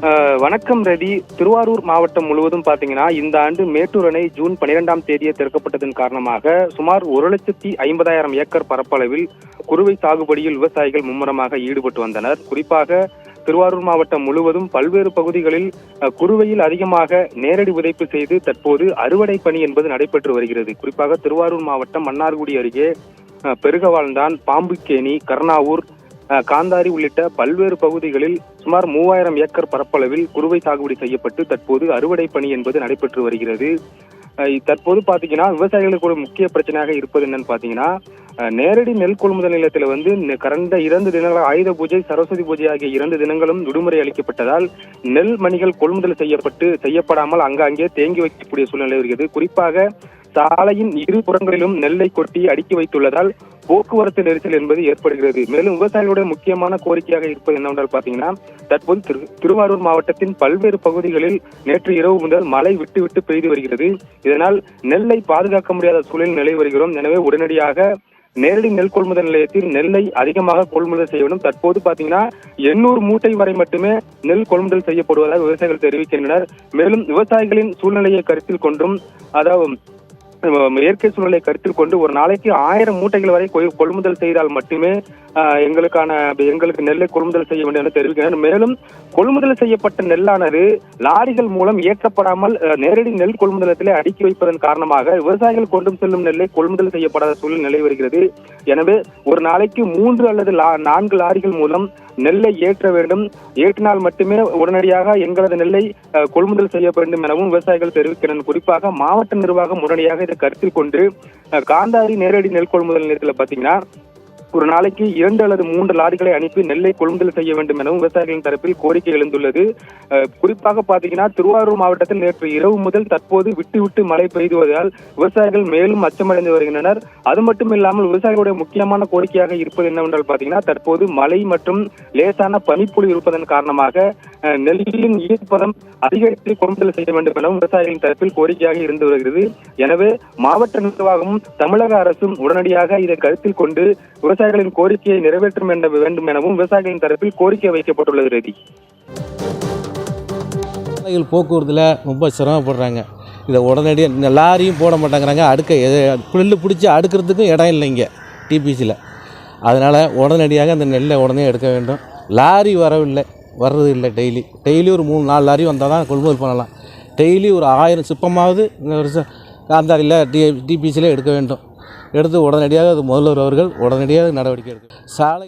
வணக்கம் ரதி. திருவாரூர் மாவட்டம் முழுவதும் பாத்தீங்கன்னா இந்த ஆண்டு மேட்டூர் அணை ஜூன் 12ஆம் தேதியே திறக்கப்பட்டதன் காரணமாக சுமார் 1,50,000 ஏக்கர் பரப்பளவில் குறுவை சாகுபடியில் விவசாயிகள் மும்முரமாக ஈடுபட்டு வந்தனர். குறிப்பாக திருவாரூர் மாவட்டம் முழுவதும் பல்வேறு பகுதிகளில் குறுவையில் அதிகமாக நேரடி விதைப்பு செய்து தற்போது அறுவடை பணி என்பது நடைபெற்று வருகிறது. குறிப்பாக திருவாரூர் மாவட்டம் மன்னார்குடி அருகே பெருகவாழ்ந்தான், பாம்புக்கேணி, கர்ணாவூர், காந்தாரி உள்ளிட்ட பல்வேறு பகுதிகளில் சுமார் 3000 ஏக்கர் பரப்பளவில் குறுவை சாகுபடி செய்யப்பட்டு தற்போது அறுவடை பணி என்பது நடைபெற்று வருகிறது. தற்போது பாத்தீங்கன்னா விவசாயிகளுக்கு ஒரு முக்கிய பிரச்சனையாக இருப்பது என்னன்னு பாத்தீங்கன்னா, நேரடி நெல் கொள்முதல் நிலையத்துல கடந்த 2 தினங்கள் ஆயுத பூஜை, சரஸ்வதி பூஜை ஆகிய 2 தினங்களும் விடுமுறை அளிக்கப்பட்டதால் நெல் மணிகள் கொள்முதல் செய்யப்படாமல் அங்கே தேங்கி வைக்கக்கூடிய சூழ்நிலை வருகிறது. குறிப்பாக சாலையின் இரு புறங்களிலும் நெல்லை கொட்டி அடுக்கி வைத்துள்ளதால் போக்குவரத்து நெரிசல் என்பது ஏற்படுகிறது. மேலும் விவசாயிகளுடைய முக்கியமான கோரிக்கையாக இருப்பது என்னவென்றால் பாத்தீங்கன்னா, தற்போது திருவாரூர் மாவட்டத்தின் பல்வேறு பகுதிகளில் நேற்று இரவு முதல் மழை விட்டு பெய்து வருகிறது. இதனால் நெல்லை பாதுகாக்க முடியாத சூழலில் நிலை வருகிறோம். எனவே உடனடியாக நேரடி நெல் கொள்முதல் நிலையத்தில் நெல்லை அதிகமாக கொள்முதல் செய்ய வேண்டும். தற்போது பாத்தீங்கன்னா 800 மூட்டை வரை மட்டுமே நெல் கொள்முதல் செய்யப்படுவதாக விவசாயிகள் தெரிவிக்கின்றனர். மேலும் விவசாயிகளின் சூழ்நிலையை கருத்தில் கொண்டும், அதாவது இயற்கை சூழலை கருத்தில் கொண்டு ஒரு நாளைக்கு 1000 மூட்டைகள் வரை கொள்முதல் செய்தால் மட்டுமே எங்களுக்கு நெல்லை கொள்முதல் செய்ய வேண்டும் என தெரிவிக்கின்றனர். மேலும் கொள்முதல் செய்யப்பட்ட நெல்லானது லாரிகள் மூலம் ஏற்றப்படாமல் நேரடி நெல் கொள்முதலத்திலே அடுக்கி வைப்பதன் காரணமாக விவசாயிகள் கொண்டு செல்லும் நெல்லை கொள்முதல் செய்யப்படாத சூழல் நிலை வருகிறது. எனவே ஒரு நாளைக்கு 3 அல்லது 4 லாரிகள் மூலம் நெல்லை ஏற்ற வேண்டும். ஏற்றினால் மட்டுமே உடனடியாக எங்களது நெல்லை கொள்முதல் செய்ய வேண்டும் எனவும் விவசாயிகள் தெரிவிக்கின்றனர். குறிப்பாக மாவட்ட நிர்வாகம் உடனடியாக இதை கருத்தில் கொண்டு காந்தாரி நேரடி நெல் கொள்முதல் நிலையத்தில் பாத்தீங்கன்னா ஒரு நாளைக்கு 2 அல்லது 3 லாரிகளை அனுப்பி நெல்லை கொள்முதல் செய்ய வேண்டும் எனவும் விவசாயிகளின் தரப்பில் கோரிக்கை எழுந்துள்ளது. குறிப்பாக பாத்தீங்கன்னா திருவாரூர் மாவட்டத்தில் நேற்று இரவு முதல் தற்போது விட்டு மழை பெய்துவதால் விவசாயிகள் மேலும் அச்சமடைந்து வருகின்றனர். அது மட்டும் இல்லாமல் விவசாயிகளுடைய முக்கியமான கோரிக்கையாக இருப்பது என்னவென்றால் பாத்தீங்கன்னா, தற்போது மழை மற்றும் லேசான பனிப்பொழி இருப்பதன் காரணமாக நெல்லின் ஈர்ப்பதம் அதிகரித்து கொள்முதல் செய்ய வேண்டும் எனவும் விவசாயிகளின் தரப்பில் கோரிக்கையாக இருந்து வருகிறது. எனவே மாவட்ட நிர்வாகமும் தமிழக அரசும் உடனடியாக இதை கருத்தில் கொண்டு விவசாயிகளின் கோரிக்கையை நிறைவேற்ற வேண்டும் எனவும் விவசாயிகளின் தரப்பில் கோரிக்கை வைக்கப்பட்டுள்ளது. ரதி, போக்குவரத்தில் ரொம்ப சிரமப்படுறாங்க. இதை உடனடியாக லாரியும் போட மாட்டேங்கிறாங்க. புல்லு பிடிச்சி அடுக்கிறதுக்கும் இடம் இல்லை இங்கே டிபிசியில். அதனால் உடனடியாக அந்த நெல்லை உடனே எடுக்க வேண்டும். லாரி வர்றது இல்லை. டெய்லி ஒரு 3-4 லாரி வந்தால் தான் கொள்முதல் பண்ணலாம். டெய்லி ஒரு 1000 சிப்பமாவது இந்த வருஷம் காந்தாரியில் டிபிசியில் எடுக்க வேண்டும். எடுத்து உடனடியாக அது முதல்வர் அவர்கள் உடனடியாக நடவடிக்கை எடுக்கும். சாலை